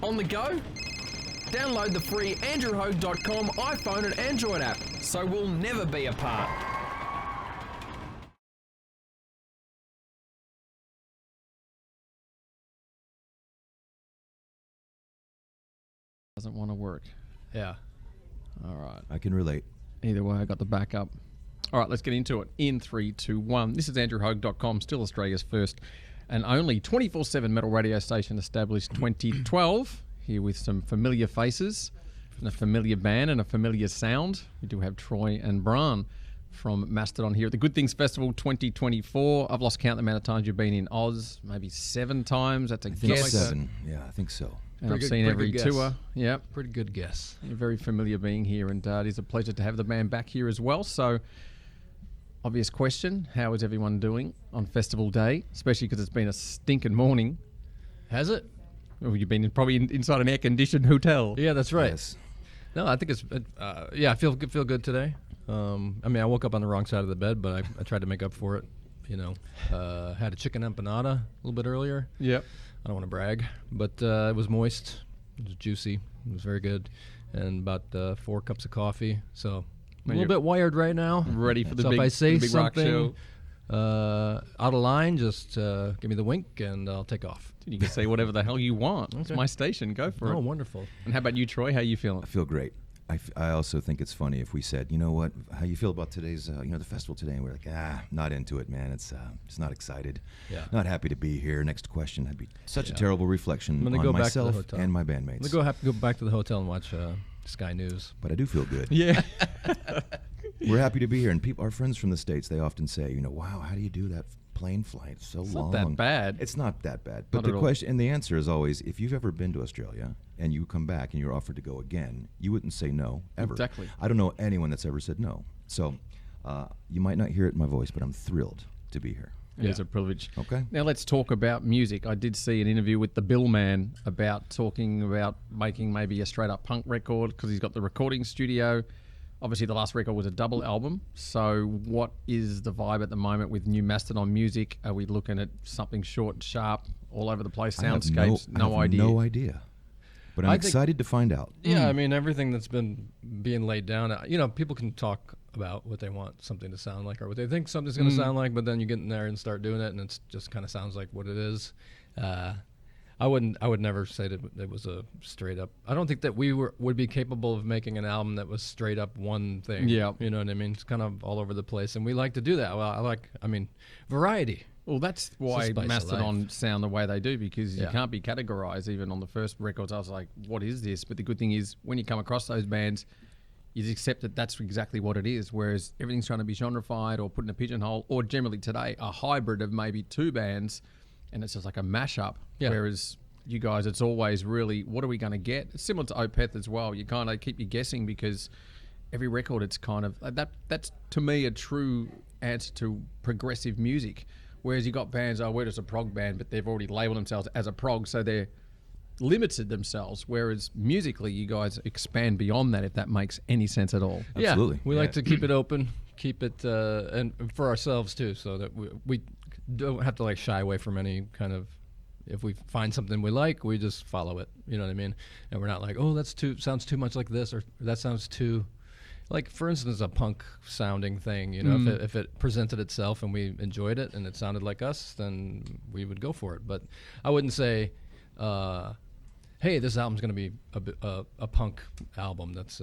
On the go? Download the free andrewhogue.com iPhone and Android app, so we'll never be apart. Doesn't want to work. Yeah. All right. I can relate. Either way, I got the backup. All right, let's get into it. In 3, 2, 1. This is andrewhogue.com, still Australia's first and only 24/7 metal radio station, established 2012. Here with some familiar faces and a familiar band and a familiar sound. We do have Troy and Brann from Mastodon here at the Good Things Festival 2024. I've lost count the amount of times you've been in Oz, maybe 7 times. That's a guess. 7. Yeah, I think so. And I've seen every tour. Yeah. Pretty good guess. You're very familiar being here, and it is a pleasure to have the band back here as well. So, obvious question, how is everyone doing on festival day, especially because it's been a stinking morning? Has it? Well, you've been probably inside an air-conditioned hotel. Yeah, that's right. Yes. No, I think it's, I feel good today. I mean, I woke up on the wrong side of the bed, but I tried to make up for it. You know, had a chicken empanada a little bit earlier. Yep. I don't want to brag, but it was moist. It was juicy. It was very good. And about 4 cups of coffee. So I'm a little bit wired right now. Ready for the so big, if I say the big rock something show. out of line, just give me the wink and I'll take off. You can say whatever the hell you want. It's my station. Go for it. Oh, wonderful. And how about you, Troy? How you feeling? I feel great. I also think it's funny if we said, you know what, how you feel about today's, the festival today, and we're like, not into it, man. It's not excited. Yeah. Not happy to be here. Next question. That'd be such a terrible reflection I'm gonna on go back to the myself hotel. and my bandmates. I'm going to have to go back to the hotel and watch Sky News. But I do feel good. Yeah. We're happy to be here, and our friends from the States, they often say, wow, how do you do that plane flight so long? Not that bad. It's not that bad. But Not the at question and the answer is always, if you've ever been to Australia and you come back and you're offered to go again, you wouldn't say no ever. Exactly. I don't know anyone that's ever said no. So you might not hear it in my voice, but I'm thrilled to be here. It is a privilege. Okay. Now let's talk about music. I did see an interview with the Bill Man about talking about making maybe a straight up punk record because he's got the recording studio. Obviously, the last record was a double album. So what is the vibe at the moment with new Mastodon music? Are we looking at something short, sharp, all over the place, soundscapes? I have no idea. But I'm excited to find out. Yeah, I mean, everything that's been being laid down, people can talk about what they want something to sound like or what they think something's going to sound like, but then you get in there and start doing it, and it just kind of sounds like what it is. I would never say that it was a straight up. I don't think that we would be capable of making an album that was straight up one thing. Yeah. You know what I mean? It's kind of all over the place, and we like to do that. Well, variety. Well, that's why Mastodon sound the way they do, because you can't be categorized. Even on the first records, I was like, what is this? But the good thing is, when you come across those bands, you just accept that that's exactly what it is, whereas everything's trying to be genrefied or put in a pigeonhole, or generally today, a hybrid of maybe 2 bands, and it's just like a mashup. Yeah. Whereas you guys, it's always really, what are we going to get? It's similar to Opeth as well. You kind of keep you guessing because every record, it's kind of, that's to me a true answer to progressive music. Whereas you got bands, we're just a prog band, but they've already labeled themselves as a prog, so they're limited themselves. Whereas musically, you guys expand beyond that, if that makes any sense at all. Absolutely. Yeah, we like to keep it open, keep it, and for ourselves too, so that we don't have to shy away from any kind of, if we find something we like, we just follow it. You know what I mean? And we're not like, oh, sounds too much like this, or that sounds too, for instance, a punk sounding thing. If it presented itself and we enjoyed it and it sounded like us, then we would go for it. But I wouldn't say, hey, this album's going to be a punk album. That's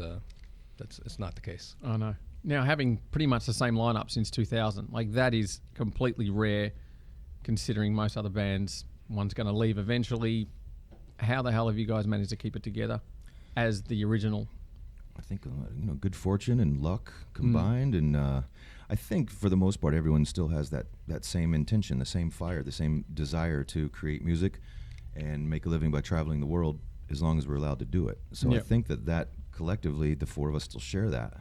it's not the case. I know. Now, having pretty much the same lineup since 2000, that is completely rare, considering most other bands, one's going to leave eventually. How the hell have you guys managed to keep it together as the original? I think good fortune and luck combined, and I think for the most part, everyone still has that same intention, the same fire, the same desire to create music and make a living by traveling the world, as long as we're allowed to do it. So I think that collectively, the 4 of us still share that.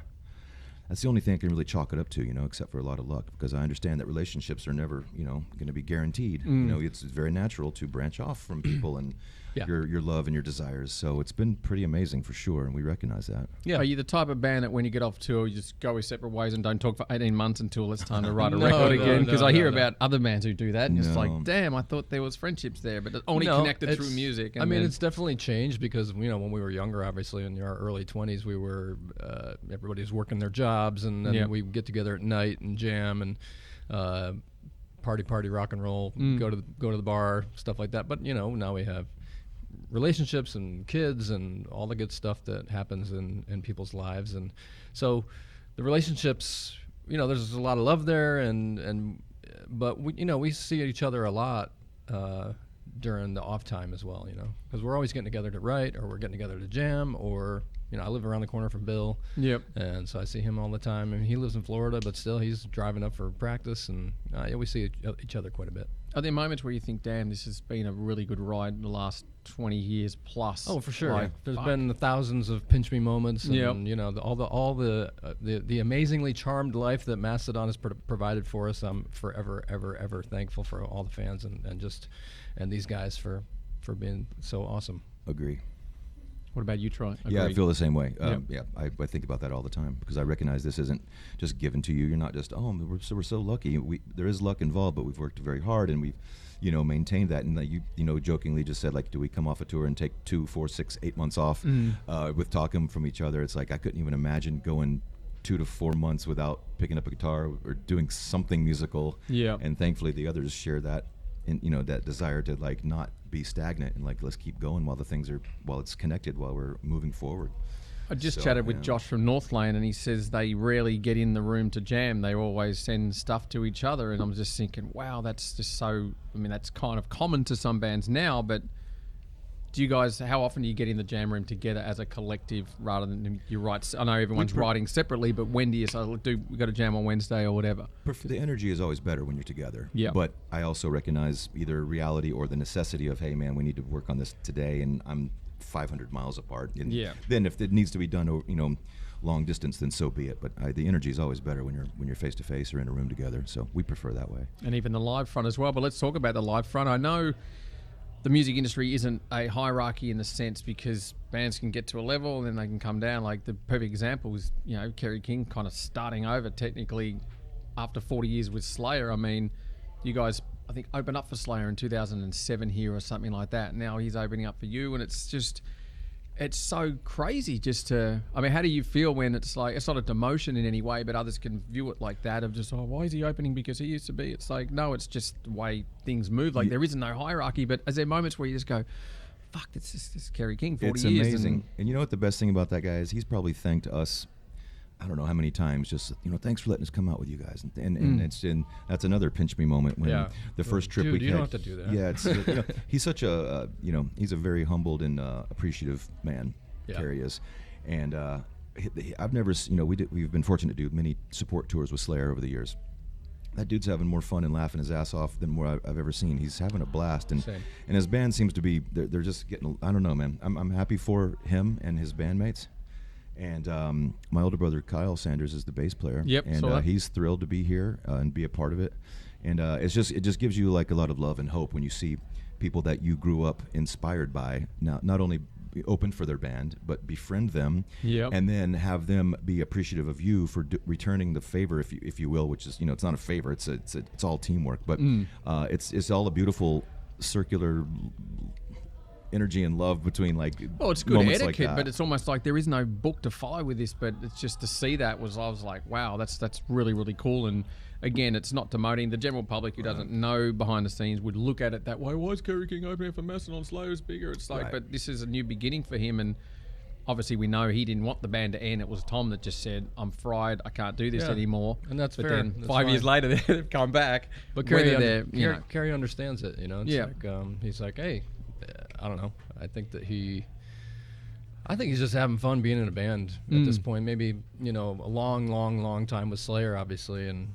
That's the only thing I can really chalk it up to, except for a lot of luck, because I understand that relationships are never, going to be guaranteed. It's very natural to branch off from people, and Yeah. your love and your desires. So it's been pretty amazing for sure, and we recognize that. Yeah. Are you the type of band that when you get off tour, you just go your separate ways and don't talk for 18 months until it's time to write a No, record no, again? Because no, I hear no. about other bands who do that, and it's No. like, damn, I thought there was friendships there, but it only No, connected through it's- music. I mean, it's definitely changed because when we were younger, obviously in our early 20s, we were everybody was working their jobs, and then Yep. we would get together at night and jam and party, rock and roll, go to the bar, stuff like that. But now we have relationships and kids and all the good stuff that happens in people's lives, and so the relationships, there's a lot of love there, but we see each other a lot during the off time as well, because we're always getting together to write, or we're getting together to jam, or I live around the corner from Bill. Yep. And so I see him all the time, and he lives in Florida, but still he's driving up for practice, and we see each other quite a bit. Are there moments where you think, damn, this has been a really good ride in the last 20 years plus? Oh, for sure. Like, There's fuck. been thousands of pinch me moments, and Yep. all the amazingly charmed life that Mastodon has provided for us. I'm forever, ever, ever thankful for all the fans and these guys for being so awesome. Agree. What about you, Troy? Yeah, I Agreed. feel the same way. Yep. Yeah, I think about that all the time because I recognize this isn't just given to you. You're not just, we're so lucky. There is luck involved, but we've worked very hard and we've, maintained that. And you jokingly just said, like, do we come off a tour and take 2, 4, 6, 8 months off with talking from each other? It's like I couldn't even imagine going 2 to 4 months without picking up a guitar or doing something musical. Yeah. And thankfully the others share that, and that desire to like not be stagnant and like let's keep going while it's connected while we're moving forward. I just So, chatted with yeah. Josh from North Lane, and he says they rarely get in the room to jam. They always send stuff to each other, and I'm just thinking, wow, that's just so. I mean, that's kind of common to some bands now, but do you guys? How often do you get in the jam room together as a collective rather than you write? I know everyone's writing separately, but when do you say, "Look, we got to jam on Wednesday or whatever"? The energy is always better when you're together. Yeah. But I also recognize either reality or the necessity of, hey man, we need to work on this today, and I'm 500 miles apart. And Yeah. then if it needs to be done, long distance, then so be it. But the energy is always better when you're face to face or in a room together. So we prefer that way. And even the live front as well. But let's talk about the live front. I know the music industry isn't a hierarchy in the sense because bands can get to a level and then they can come down. Like the perfect example is, Kerry King kind of starting over technically after 40 years with Slayer. I mean, you guys, I think, opened up for Slayer in 2007 here or something like that. Now he's opening up for you, and it's so crazy just to, I mean, how do you feel when it's like, it's not a demotion in any way, but others can view it like that of just, why is he opening because he used to be? It's like, no, it's just the way things move. Like there isn't no hierarchy, but is there moments where you just go, fuck, this is Kerry King, 40 It's years. amazing. And you know what the best thing about that guy is? He's probably thanked us, I don't know how many times, just, thanks for letting us come out with you guys. And that's another pinch me moment when Yeah. the first trip Dude, we you had. don't have to do that. Yeah, it's, he's such a, he's a very humbled and appreciative man, Yeah. Kerry is. And I've never, we've been fortunate to do many support tours with Slayer over the years. That dude's having more fun and laughing his ass off than what I've ever seen. He's having a blast, and Same. his band seems to be. They're just getting. I don't know, man. I'm happy for him and his bandmates. And my older brother Kyle Sanders is the bass player. Yep, And saw that. he's thrilled to be here and be a part of it. And it just gives you like a lot of love and hope when you see people that you grew up inspired by now not only be open for their band but befriend them. Yep. And then have them be appreciative of you for returning the favor, if you will, which is it's not a favor, it's all teamwork, but it's all a beautiful circular energy and love between like Well, it's good moments etiquette, like that. but it's almost like there is no book to follow with this. But it's just to see that I was like, wow, that's really, really cool. And again, it's not demoting. The general public who doesn't know behind the scenes would look at it that way. Why is Kerry King opening for Mastodon? Slayer's bigger. It's like, Right. but this is a new beginning for him. And obviously, we know he didn't want the band to end. It was Tom that just said, "I'm fried. I can't do this Yeah. anymore." And that's but fair. then That's 5 years fine. later, they've come back. But Whether Kerry, they're, Kerry understands it. It's Yeah. like he's like, hey, I don't know. I think he's just having fun being in a band at this point. Maybe a long time with Slayer, obviously, and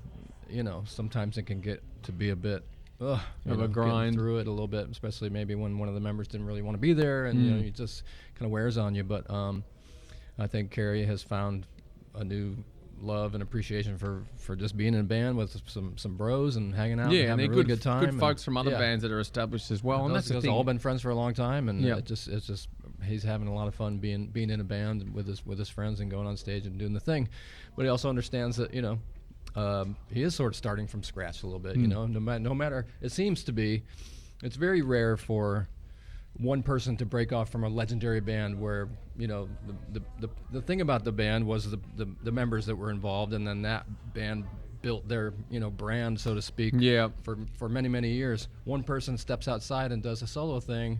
sometimes it can get to be a bit Of a getting grind. through it a little bit, especially maybe when one of the members didn't really want to be there, and it just kind of wears on you. But I think Kerry has found a new love and appreciation for just being in a band with some bros and hanging out. Yeah, and and having they're a really good time. good folks from other yeah. bands that are established as well. And that's the Those thing. all been friends for a long time, and Yeah. it's just he's having a lot of fun being in a band with his friends and going on stage and doing the thing. But he also understands that he is sort of starting from scratch a little bit. No matter, it seems to be, it's very rare for one person to break off from a legendary band where the thing about the band was the members that were involved, and then that band built their brand, so to speak, for many years. One person steps outside and does a solo thing.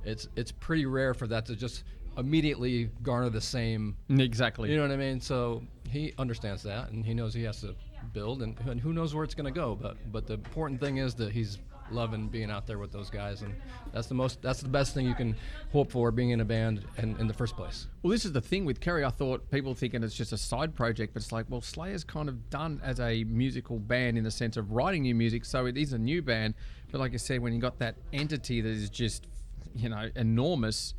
It's pretty rare for that to just immediately garner the same. Exactly. You know what I mean? So he understands that, and he knows he has to build, and who knows where it's going to go. But the important thing is that he's loving being out there with those guys, and that's the best thing you can hope for, being in a band in the first place. Well, this is the thing with Kerry. I thought people thinking it's just a side project, but it's like, well, Slayer's kind of done as a musical band in the sense of writing new music, so it is a new band. But like I said, when you got that entity that is just enormous,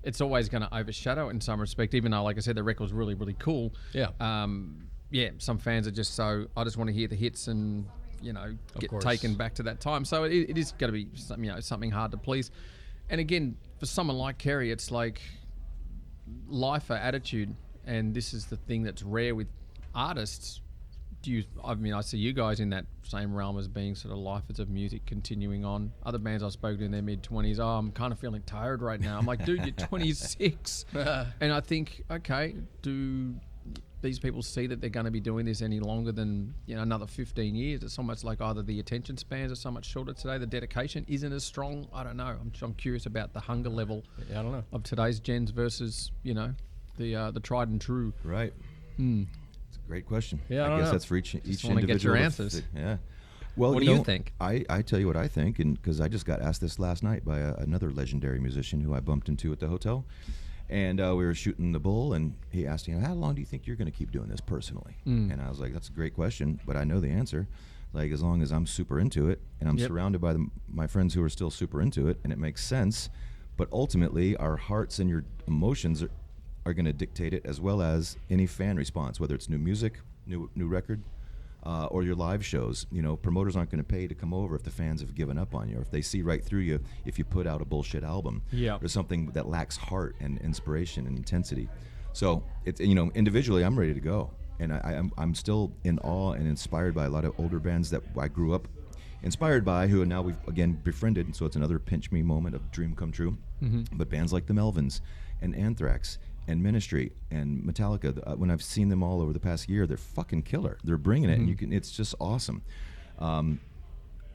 it's always going to overshadow it in some respect, even though, like I said, the record's really, really cool. Some fans are just so, I just want to hear the hits and get taken back to that time. So it is going to be something hard to please. And again, for someone like Kerry, it's like life or attitude, and this is the thing that's rare with artists. I see you guys in that same realm as being sort of lifers of music continuing on. Other bands I've spoken to in their mid-20s, I'm kind of feeling tired right now. I'm like, dude, you're 26. And I think, okay, do these people see that they're going to be doing this any longer than another 15 years? It's almost like either the attention spans are so much shorter today, the dedication isn't as strong. I don't know. I'm curious about the hunger level I don't know. of today's gens versus the tried and true. Right. It's a great question. Yeah, I guess know. that's for each individual. Want to get your answers. Yeah. Well, What do you think? I tell you what I think, and because I just got asked this last night by another legendary musician who I bumped into at the hotel. And we were shooting the bull, and he asked, how long do you think you're going to keep doing this personally? And I was like, that's a great question, but I know the answer. Like, as long as I'm super into it, and I'm surrounded by my friends who are still super into it, and it makes sense. But ultimately, our hearts and your emotions are going to dictate it, as well as any fan response, whether it's new music, new record, or your live shows. Promoters aren't going to pay to come over if the fans have given up on you, or if they see right through you if you put out a bullshit album or something that lacks heart and inspiration and intensity. So it's individually I'm ready to go, and I'm still in awe and inspired by a lot of older bands that I grew up inspired by, who now we've again befriended. So it's another pinch me moment of dream come true. But bands like the Melvins and Anthrax and Ministry and Metallica, when I've seen them all over the past year, they're fucking killer. They're bringing it, and it's just awesome. I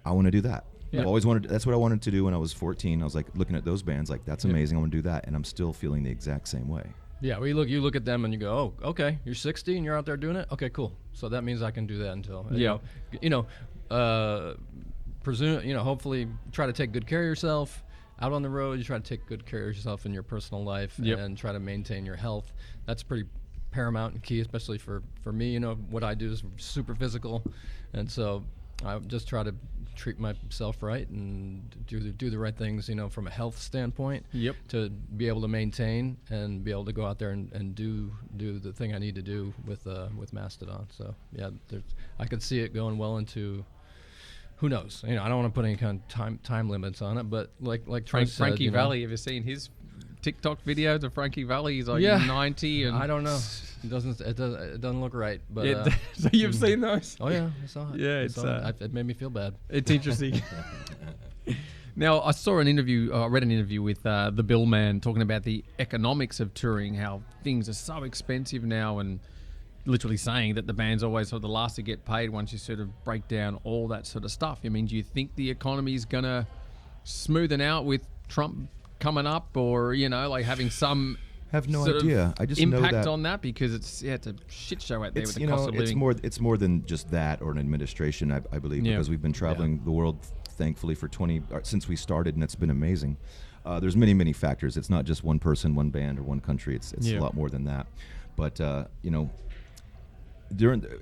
want to do that. Yeah. I've always wanted. That's what I wanted to do when I was 14. I was like looking at those bands, like that's amazing. I want to do that, and I'm still feeling the exact same way. Yeah, well, you look at them and you go, oh, okay, you're 60 and you're out there doing it. Okay, cool. So that means I can do that until hopefully try to take good care of yourself. Out on the road, you try to take good care of yourself in your personal life and try to maintain your health. That's pretty paramount and key, especially for me. What I do is super physical, and so I just try to treat myself right and do the right things, from a health standpoint. To be able to maintain and be able to go out there and do the thing I need to do with Mastodon. So yeah, I could see it going well into. Who knows? I don't want to put any kind of time limits on it, but like Trent said, Frankie Valli, have you seen his TikTok videos of Frankie Valli? He's like 90, and I don't know. It doesn't look right. But so you've seen those? Oh yeah, I saw it. Yeah, it made me feel bad. It's interesting. Now, I saw an interview, I read an interview with the Bill Man talking about the economics of touring, how things are so expensive now, and literally saying that the band's always sort of the last to get paid once you sort of break down all that sort of stuff. I mean, do you think the economy is going to smoothen out with Trump coming up, or, having some have no sort idea. of I just impact know that on that? Because it's a shit show out there it's, with the cost of living. It's more than just that, or an administration, I believe, because we've been traveling the world, thankfully, for since we started, and it's been amazing. There's many factors. It's not just one person, one band, or one country. It's a lot more than that. But,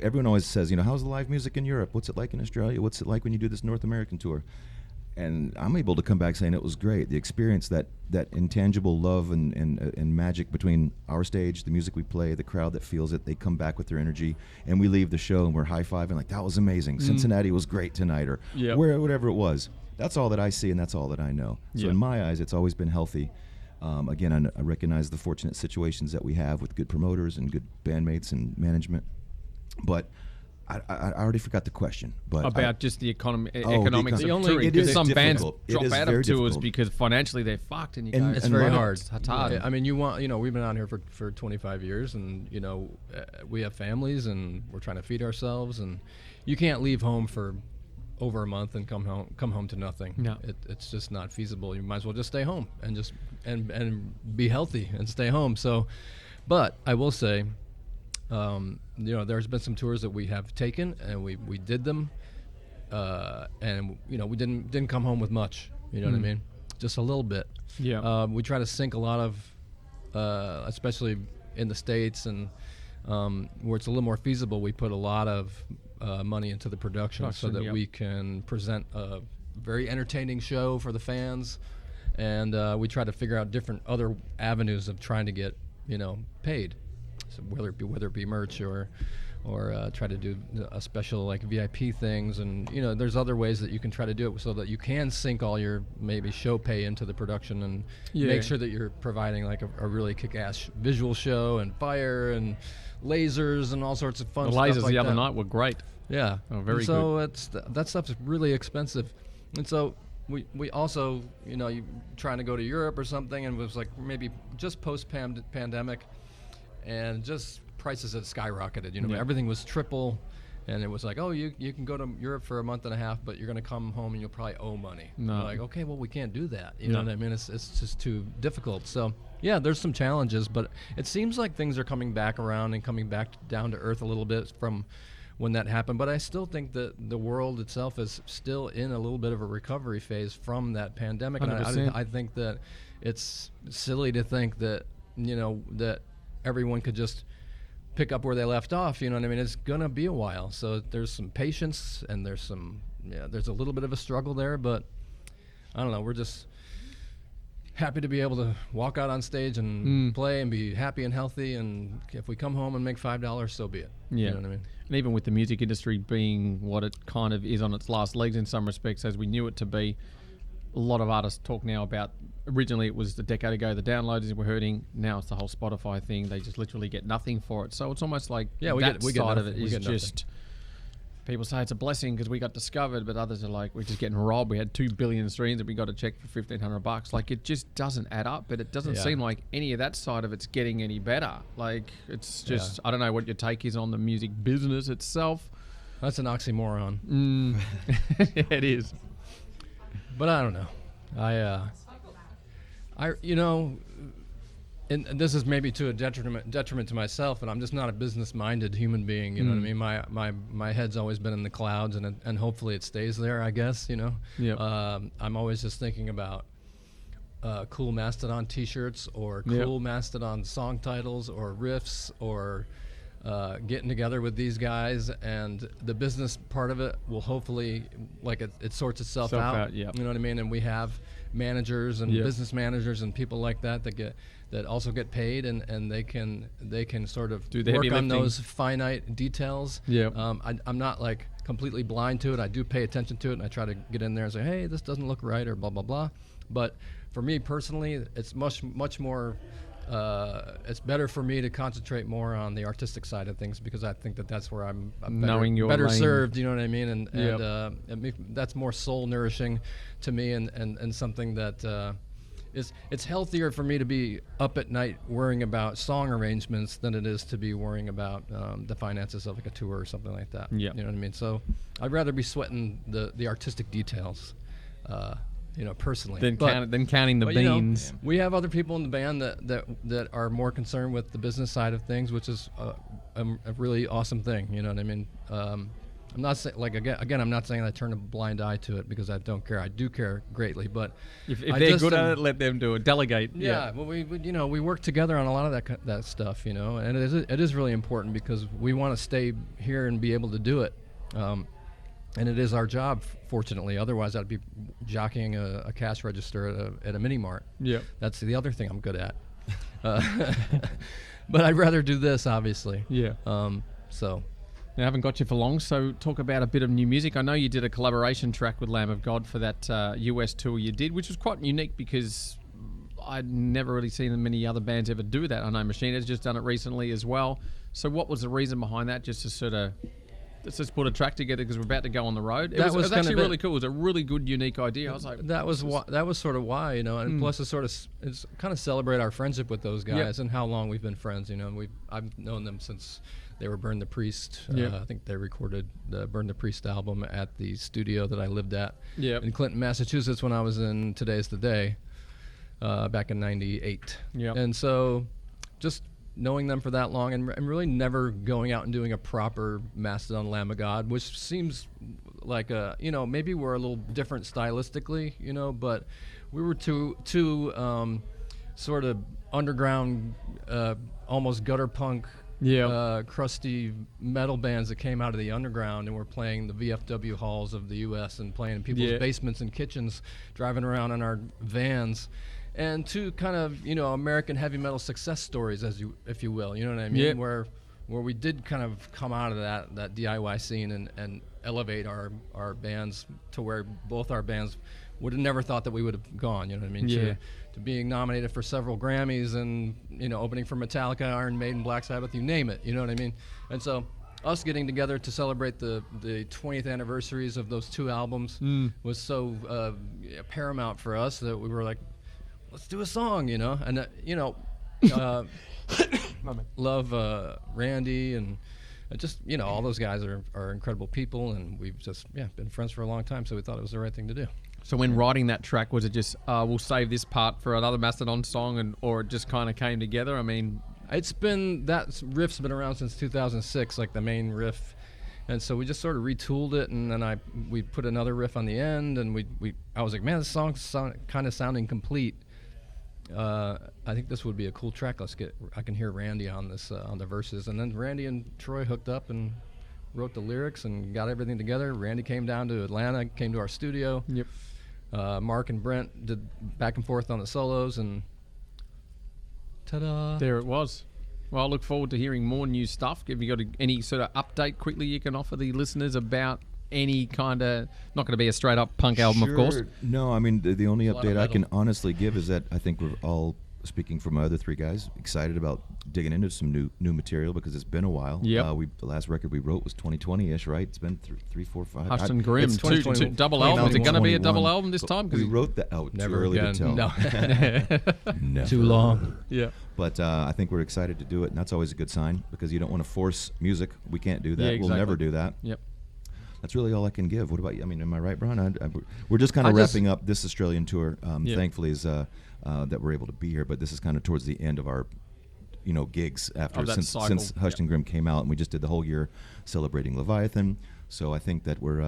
everyone always says, how's the live music in Europe? What's it like in Australia? What's it like when you do this North American tour? and I'm able to come back saying it was great. The experience, that intangible love and magic between our stage, the music we play, the crowd that feels it, they come back with their energy, and we leave the show and we're high-fiving like, that was amazing. Cincinnati was great tonight, or whatever it was. That's all that I see, and that's all that I know. So in my eyes, it's always been healthy. Again, I recognize the fortunate situations that we have with good promoters and good bandmates and management. But I already forgot the question. But about just the economics the of touring. it is Some bands difficult. drop It is out very of tours difficult. because financially they're fucked, and you And- go, It's and very why not? hard. It's hard. I mean, you want, we've been out here for 25 years, and we have families, and we're trying to feed ourselves, and you can't leave home for over a month and come home to nothing. No. It's just not feasible. You might as well just stay home and just and be healthy and stay home. So, but I will say, there's been some tours that we have taken, and we did them, and we didn't come home with much. You know what I mean? Just a little bit. Yeah. We try to sink a lot of, especially in the States, and where it's a little more feasible, we put a lot of money into the production so that we can present a very entertaining show for the fans, and we try to figure out different other avenues of trying to get paid, so whether it be merch or try to do a special like VIP things, and there's other ways that you can try to do it so that you can sink all your maybe show pay into the production and make sure that you're providing like a really kick-ass visual show and fire and lasers and all sorts of fun The stuff lasers like the other that. night were great. Yeah. Oh, very so that stuff's really expensive, and so we also you trying to go to Europe or something, and it was like maybe just post pandemic, and just prices had skyrocketed. Everything was triple, and it was like, oh, you can go to Europe for a month and a half, but you're going to come home and you'll probably owe money. No. We're like, okay, well, we can't do that. You know what I mean? It's just too difficult. So yeah, there's some challenges, but it seems like things are coming back around and coming back down to earth a little bit from when that happened. But I still think that the world itself is still in a little bit of a recovery phase from that pandemic. 100%. And I think that it's silly to think that that everyone could just pick up where they left off. You know what I mean? It's gonna be a while. So there's some patience, and there's a little bit of a struggle there, but I don't know. We're just happy to be able to walk out on stage and play and be happy and healthy, and if we come home and make $5, so be it. Yeah. You know what I mean? And even with the music industry being what it kind of is on its last legs in some respects, as we knew it to be, a lot of artists talk now about, originally it was a decade ago, the downloads were hurting. Now it's the whole Spotify thing. They just literally get nothing for it. So it's almost like we that get side of nothing. it We is get nothing. just, people say it's a blessing because we got discovered, but others are like, we're just getting robbed. We had 2 billion streams and we got a check for $1,500. Like, it just doesn't add up, but it doesn't seem like any of that side of it's getting any better. Like, it's just, I don't know what your take is on the music business itself. That's an oxymoron. It is. But I don't know. And this is maybe to a detriment to myself, and I'm just not a business-minded human being. You know what I mean? My head's always been in the clouds, and hopefully it stays there, I guess. Yep. I'm always just thinking about cool Mastodon T-shirts, or cool Mastodon song titles, or riffs, or getting together with these guys, and the business part of it will hopefully, like, it sorts itself out. Yeah. You know what I mean? And we have managers and business managers and people like that that also get paid, and they can sort of Do the work heavy on lifting. those finite details. Yep. I'm not like completely blind to it. I do pay attention to it, and I try to get in there and say, hey, this doesn't look right, or blah blah blah. But for me personally, it's much more. It's better for me to concentrate more on the artistic side of things, because I think that's where I'm Knowing your better lane. served. You know what I mean? And that's more soul nourishing to me, and something that it's healthier for me to be up at night worrying about song arrangements than it is to be worrying about the finances of like a tour or something like that. Yeah. You know what I mean? So I'd rather be sweating the artistic details. Personally. Then counting the beans. We have other people in the band that are more concerned with the business side of things, which is a really awesome thing. You know what I mean? I'm not saying, like, again, I'm not saying I turn a blind eye to it, because I don't care. I do care greatly, but If they're good at it, let them do it. Delegate. Yeah, well, we work together on a lot of that stuff, and it is really important, because we want to stay here and be able to do it. And it is our job, fortunately. Otherwise, I'd be jockeying a cash register at a mini mart. Yeah. That's the other thing I'm good at. But I'd rather do this, obviously. Yeah. So I haven't got you for long, so talk about a bit of new music. I know you did a collaboration track with Lamb of God for that US tour you did, which was quite unique because I'd never really seen many other bands ever do that. I know Machine has just done it recently as well. So what was the reason behind that? Just to sort of, let's just put a track together because we're about to go on the road. It was actually really cool. It was a really good, unique idea. I was like, that was sort of why, and plus it's kind of celebrate our friendship with those guys and how long we've been friends. I've known them since they were Burn the Priest. I think they recorded the Burn the Priest album at the studio that I lived at in Clinton, Massachusetts when I was in Today's the Day back in '98. And so just knowing them for that long and really never going out and doing a proper Mastodon Lamb of God, which seems like maybe we're a little different stylistically, but we were two sort of underground, almost gutter punk, crusty metal bands that came out of the underground and were playing the VFW halls of the U.S. and playing in people's basements and kitchens, driving around in our vans. And two kind of, American heavy metal success stories, if you will, you know what I mean? Where we did kind of come out of that DIY scene and elevate our bands to where both our bands would have never thought that we would have gone, you know what I mean? To being nominated for several Grammys and, opening for Metallica, Iron Maiden, Black Sabbath, you name it, you know what I mean? And so us getting together to celebrate the 20th anniversaries of those two albums was so paramount for us that we were like, let's do a song, and love Randy and just all those guys are incredible people, and we've just been friends for a long time, so we thought it was the right thing to do. So when writing that track, was it just we'll save this part for another Mastodon song, or it just kind of came together? I mean, it's been that riff's been around since 2006, like the main riff. And so we just sort of retooled it, and then we put another riff on the end, and I was like, man, this song's kind of sounding complete. I think this would be a cool track. I can hear Randy on this on the verses, and then Randy and Troy hooked up and wrote the lyrics and got everything together. Randy came down to Atlanta, came to our studio. Mark and Brent did back and forth on the solos, and ta-da! There it was. Well, I look forward to hearing more new stuff. Have you got any sort of update quickly you can offer the listeners about any kind of, not going to be a straight up punk album, of course? No, I mean, the only update I can honestly give is that I think we're all, speaking for my other three guys, excited about digging into some new material because it's been a while. The last record we wrote was 2020-ish, right? It's been 3, 4, 5. Hushed and Grim, two double album. Is it going to be a double album this time? We wrote the out never too early again. to tell. No. Never. Too long. But I think we're excited to do it, and that's always a good sign because you don't want to force music. We can't do that. Exactly. We'll never do that. Yep. That's really all I can give. What about you? I mean, am I right, Brann? We're just kind of wrapping up this Australian tour. Thankfully, is that we're able to be here. But this is kind of towards the end of our, gigs after since Hushed and Grim came out, and we just did the whole year celebrating Leviathan. So I think that we're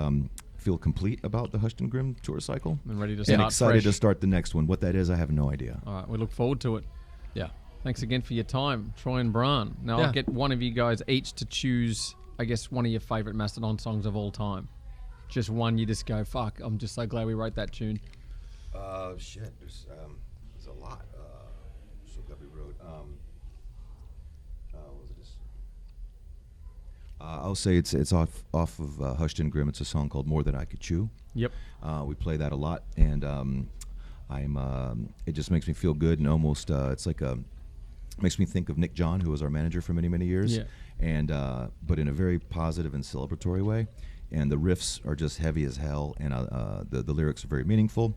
feel complete about the Hushed and Grim tour cycle And ready to start and excited fresh. to start the next one. What that is, I have no idea. All right, we look forward to it. Yeah. Thanks again for your time, Troy and Brann. Now I'll get one of you guys each to choose, I guess, one of your favorite Mastodon songs of all time. Just one you just go, fuck, I'm just so glad we wrote that tune. Shit, there's a lot. So glad we wrote. What was it? I'll say it's off of Hushed and Grim. It's a song called More Than I Could Chew. Yep. We play that a lot, and it just makes me feel good, and almost it's like makes me think of Nick John, who was our manager for many years. Yeah. And but in a very positive and celebratory way. And the riffs are just heavy as hell, and the lyrics are very meaningful,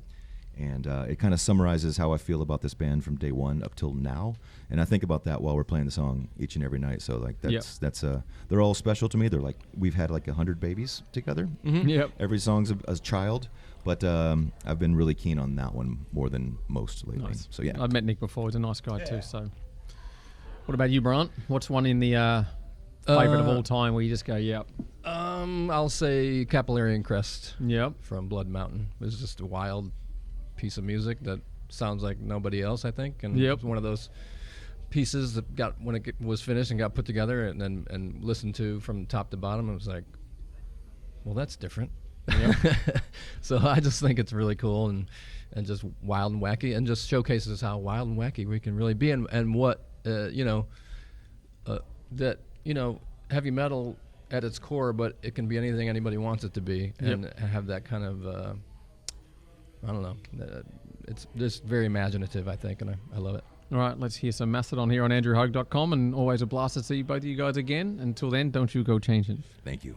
and it kind of summarizes how I feel about this band from day one up till now. And I think about that while we're playing the song each and every night. So like that's they're all special to me. They're like, we've had like 100 babies together. Mm-hmm. Yep. Every song's a child, but I've been really keen on that one more than most lately. Nice. So yeah, I've met Nick before. He's a nice guy too. So, what about you, Brann? What's one in the favorite of all time where you just go, yep? I'll say Capillary and Crest. Yep. From Blood Mountain. It was just a wild piece of music that sounds like nobody else, I think. And it was one of those pieces that got, when it was finished and got put together and listened to from top to bottom, it was like, well, that's different. You know? So I just think it's really cool and just wild and wacky, and just showcases how wild and wacky we can really be, and what that heavy metal at its core, but it can be anything anybody wants it to be, and have that kind of I don't know. It's just very imaginative, I think, and I love it. All right, let's hear some Mastodon here on andrewhug.com, and always a blast to see both of you guys again. Until then, don't you go changing. Thank you.